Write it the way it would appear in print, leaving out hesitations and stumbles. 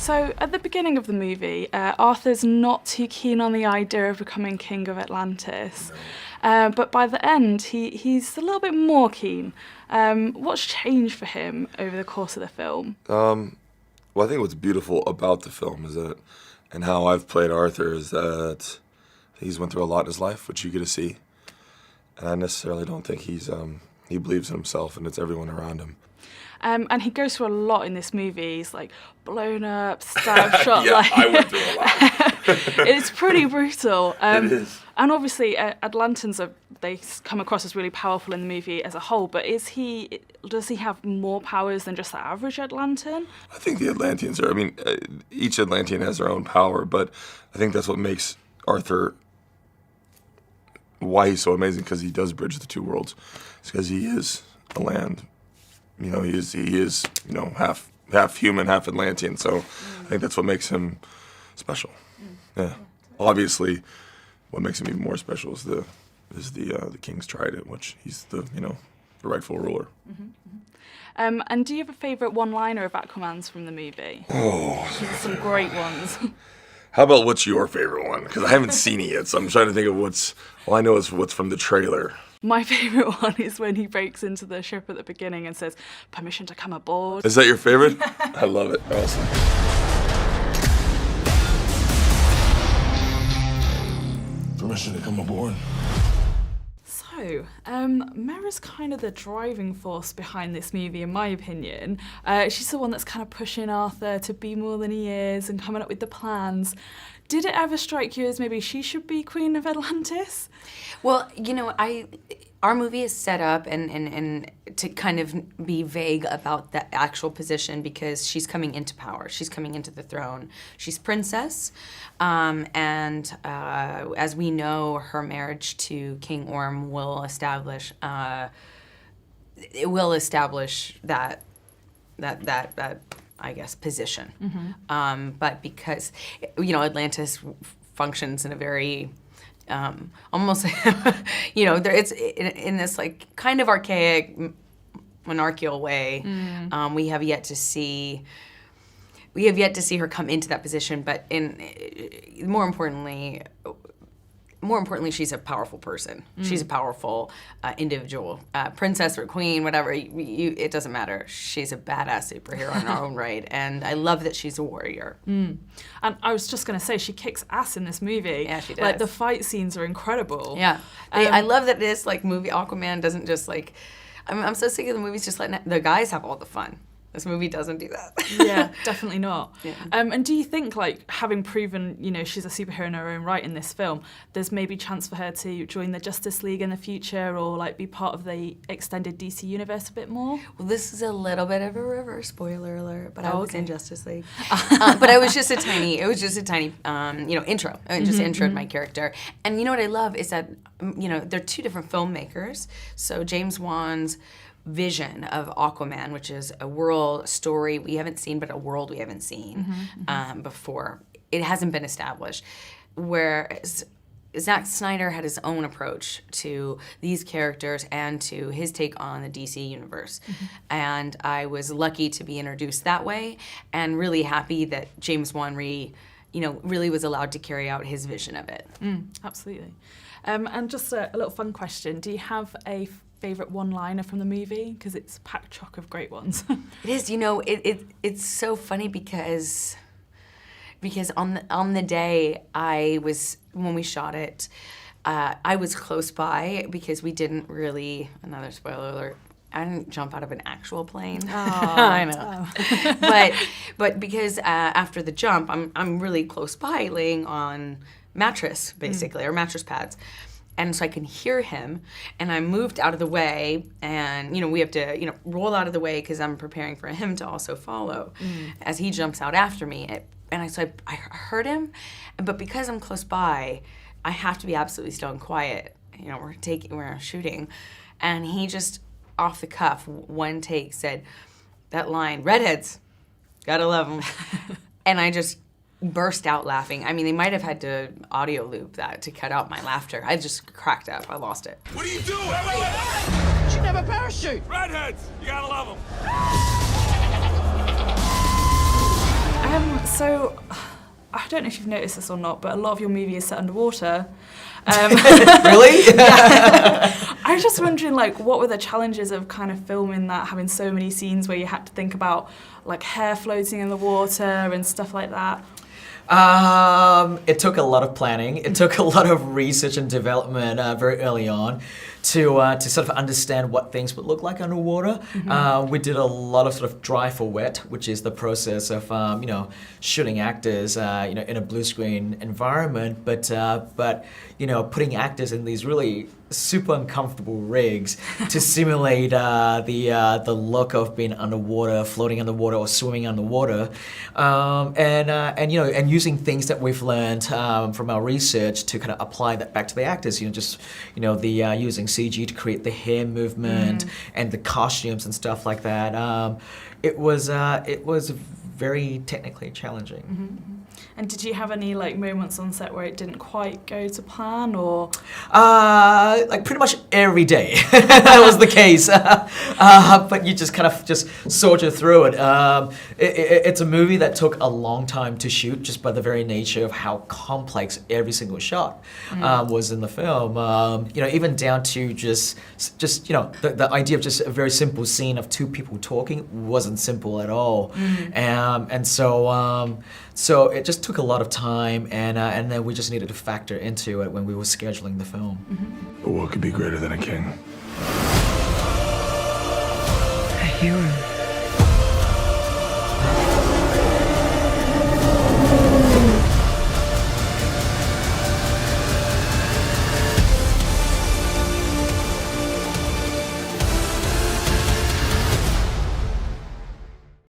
So at the beginning of the movie, Arthur's not too keen on the idea of becoming king of Atlantis. But by the end, he's a little bit more keen. What's changed for him over the course of the film? Well, I think what's beautiful about the film is that, and how I've played Arthur, is that he's went through a lot in his life, which you get to see. And I necessarily don't think he believes in himself, and it's everyone around him. And he goes through a lot in this movie. He's like blown up, stabbed, shot. Yeah, I went through a lot. It's pretty brutal. It is. And obviously, Atlantans they come across as really powerful in the movie as a whole. But does he have more powers than just the average Atlantan? I think the Atlanteans are. I mean, each Atlantean has their own power, but I think that's what makes Arthur, why he's so amazing, because he does bridge the two worlds. It's because he is a land. You know, he is you know, half human, half Atlantean. So I think that's what makes him special. Yeah. Obviously, what makes him even more special is the King's Trident, which he's the rightful ruler. And do you have a favourite one-liner of Aquaman's from the movie? Oh, There's some great ones. How about what's your favorite one? Because I haven't seen it yet, so I'm trying to think of what's. All I know is what's from the trailer. My favourite one is when he breaks into the ship at the beginning and says, "Permission to come aboard." Is that your favorite? I love it. Awesome. Permission to come aboard. So, Mera's kind of the driving force behind this movie, in my opinion. She's the one that's kind of pushing Arthur to be more than he is and coming up with the plans. Did it ever strike you as maybe she should be Queen of Atlantis? Well, our movie is set up and to kind of be vague about the actual position because she's coming into power. She's coming into the throne. She's princess, and as we know, her marriage to King Orm will establish that I guess position. But because Atlantis functions in a very almost, it's in this like kind of archaic monarchical way. We have yet to see her come into that position, but more importantly, she's a powerful person. She's a powerful individual, princess or queen, whatever. It doesn't matter. She's a badass superhero in her own right, and I love that she's a warrior. And I was just going to say, she kicks ass in this movie. Yeah, she does. Like, the fight scenes are incredible. Yeah. I love that this movie Aquaman doesn't just I'm so sick of the movies just letting the guys have all the fun. This movie doesn't do that. Yeah, definitely not. Yeah. And do you think, having proven, she's a superhero in her own right in this film, there's maybe chance for her to join the Justice League in the future or, be part of the extended DC universe a bit more? Well, this is a little bit of a reverse spoiler alert, but I was in Justice League. But it was just a tiny intro. It just introed my character. And you know what I love is that, they're two different filmmakers. So James Wan's vision of Aquaman, which is a world story we haven't seen, but a world we haven't seen before. It hasn't been established. Whereas Zack Snyder had his own approach to these characters and to his take on the DC universe. And I was lucky to be introduced that way and really happy that James Wan really was allowed to carry out his vision of it. Absolutely. And just a little fun question. Do you have a favourite one-liner from the movie? Because it's packed chock of great ones. It is. It's so funny because on the day when we shot it, I was close by because we didn't really, another spoiler alert, I didn't jump out of an actual plane. Oh, I know. But because after the jump, I'm really close by, laying on mattress basically, or mattress pads. And so I can hear him, and I moved out of the way, and, we have to, roll out of the way because I'm preparing for him to also follow as he jumps out after me. And I heard him, but because I'm close by, I have to be absolutely still and quiet. We're shooting, and he just, off the cuff, one take said that line, "Redheads, gotta love them." And I just burst out laughing. I mean, they might have had to audio loop that to cut out my laughter. I just cracked up. I lost it. What are you doing? Wait. She never parachute. Redheads, you gotta love them. So, I don't know if you've noticed this or not, but a lot of your movie is set underwater. Really? I was just wondering, like, what were the challenges of kind of filming that, having so many scenes where you had to think about, like, hair floating in the water and stuff like that? It took a lot of planning. It took a lot of research and development very early on to sort of understand what things would look like underwater. We did a lot of sort of dry for wet, which is the process of shooting actors in a blue screen environment, but putting actors in these really super uncomfortable rigs to simulate the look of being underwater, floating underwater, or swimming underwater, and using things that we've learned from our research to kind of apply that back to the actors. Using CG to create the hair movement and the costumes and stuff like that. It was very technically challenging. And did you have any like moments on set where it didn't quite go to plan, or? Like pretty much every day that was the case. But you just kind of just soldier through it. It's a movie that took a long time to shoot just by the very nature of how complex every single shot was in the film. Even down to just the idea of just a very simple scene of two people talking wasn't simple at all. So it just took a lot of time, and then we just needed to factor into it when we were scheduling the film. But what could be greater than a king? A hero.